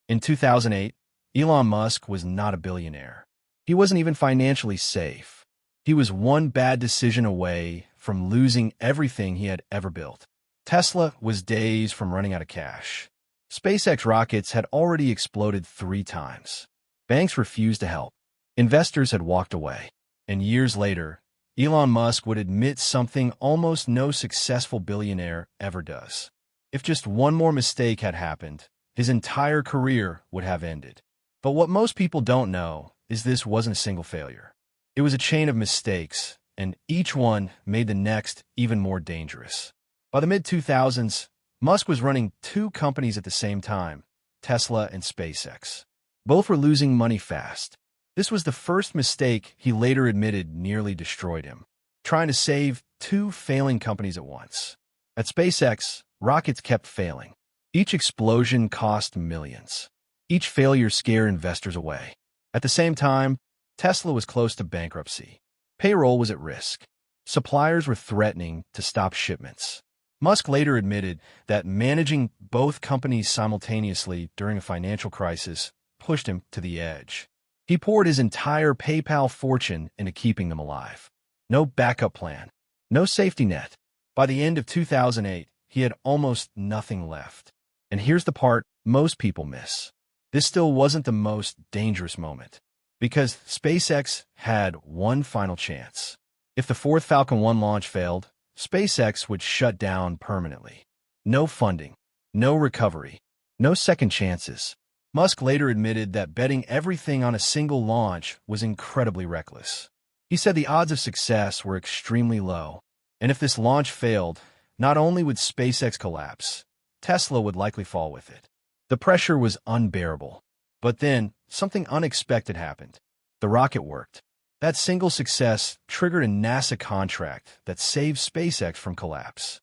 In 2008, Elon Musk was not a billionaire. He wasn't even financially safe. He was one bad decision away from losing everything he had ever built. Tesla was days from running out of cash. SpaceX rockets had already exploded 3 times. Banks refused to help. Investors had walked away. And years later, Elon Musk would admit something almost no successful billionaire ever does. If just one more mistake had happened, his entire career would have ended. But what most people don't know is this wasn't a single failure. It was a chain of mistakes, and each one made the next even more dangerous. By the mid-2000s, Musk was running 2 companies at the same time, Tesla and SpaceX. Both were losing money fast. This was the first mistake he later admitted nearly destroyed him, trying to save 2 failing companies at once. At SpaceX, rockets kept failing. Each explosion cost millions. Each failure scared investors away. At the same time, Tesla was close to bankruptcy. Payroll was at risk. Suppliers were threatening to stop shipments. Musk later admitted that managing both companies simultaneously during a financial crisis pushed him to the edge. He poured his entire PayPal fortune into keeping them alive. No backup plan. No safety net. By the end of 2008, he had almost nothing left. And here's the part most people miss. This still wasn't the most dangerous moment, because SpaceX had one final chance. If the 4th Falcon 1 launch failed, SpaceX would shut down permanently. No funding, no recovery, no second chances. Musk later admitted that betting everything on a single launch was incredibly reckless. He said the odds of success were extremely low, and if this launch failed, not only would SpaceX collapse, Tesla would likely fall with it. The pressure was unbearable. But then, something unexpected happened. The rocket worked. That single success triggered a NASA contract that saved SpaceX from collapse.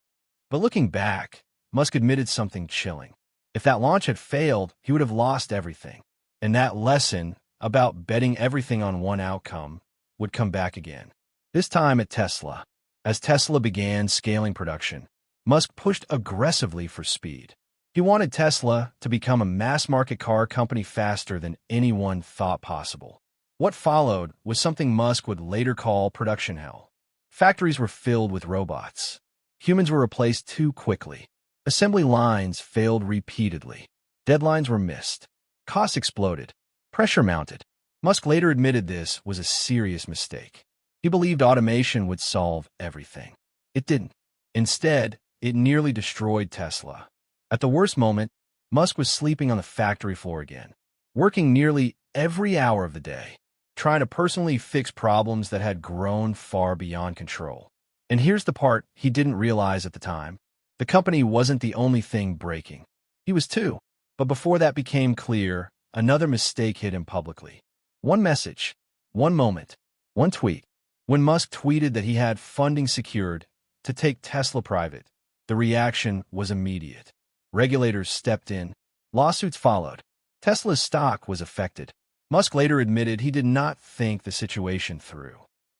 But looking back, Musk admitted something chilling. If that launch had failed, he would have lost everything. And that lesson about betting everything on one outcome would come back again. This time at Tesla. As Tesla began scaling production, Musk pushed aggressively for speed. He wanted Tesla to become a mass-market car company faster than anyone thought possible. What followed was something Musk would later call production hell. Factories were filled with robots. Humans were replaced too quickly. Assembly lines failed repeatedly. Deadlines were missed. Costs exploded. Pressure mounted. Musk later admitted this was a serious mistake. He believed automation would solve everything. It didn't. Instead, it nearly destroyed Tesla. At the worst moment, Musk was sleeping on the factory floor again, working nearly every hour of the day, trying to personally fix problems that had grown far beyond control. And here's the part he didn't realize at the time. The company wasn't the only thing breaking. He was too. But before that became clear, another mistake hit him publicly. One message, one moment, one tweet. When Musk tweeted that he had funding secured to take Tesla private, the reaction was immediate. Regulators stepped in. Lawsuits followed. Tesla's stock was affected. Musk later admitted he did not think the situation through.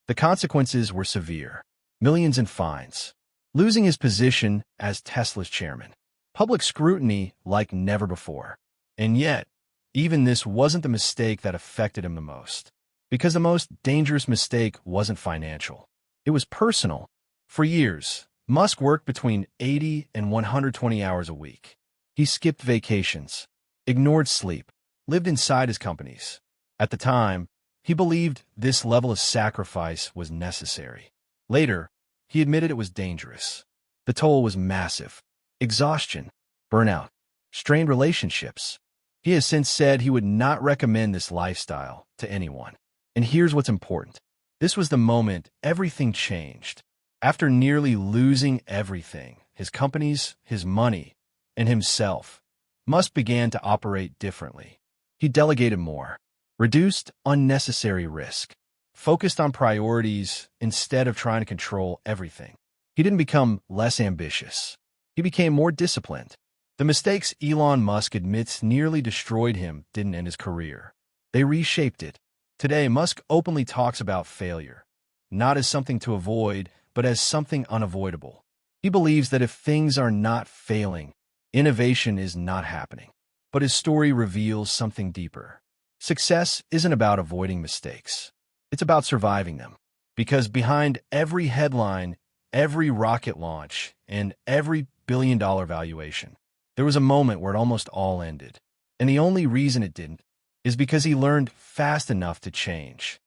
The consequences were severe. Millions in fines. Losing his position as Tesla's chairman. Public scrutiny like never before. And yet, even this wasn't the mistake that affected him the most. Because the most dangerous mistake wasn't financial. It was personal. For years, Musk worked between 80 and 120 hours a week. He skipped vacations, ignored sleep, lived inside his companies. At the time, he believed this level of sacrifice was necessary. Later, he admitted it was dangerous. The toll was massive. Exhaustion, burnout, strained relationships. He has since said he would not recommend this lifestyle to anyone. And here's what's important. This was the moment everything changed. After nearly losing everything, his companies, his money, and himself, Musk began to operate differently. He delegated more, reduced unnecessary risk, focused on priorities instead of trying to control everything. He didn't become less ambitious. He became more disciplined. The mistakes Elon Musk admits nearly destroyed him didn't end his career. They reshaped it. Today, Musk openly talks about failure, not as something to avoid, but as something unavoidable. He believes that if things are not failing, innovation is not happening. But his story reveals something deeper. Success isn't about avoiding mistakes. It's about surviving them. Because behind every headline, every rocket launch, and every billion-dollar valuation, there was a moment where it almost all ended. And the only reason it didn't is because he learned fast enough to change.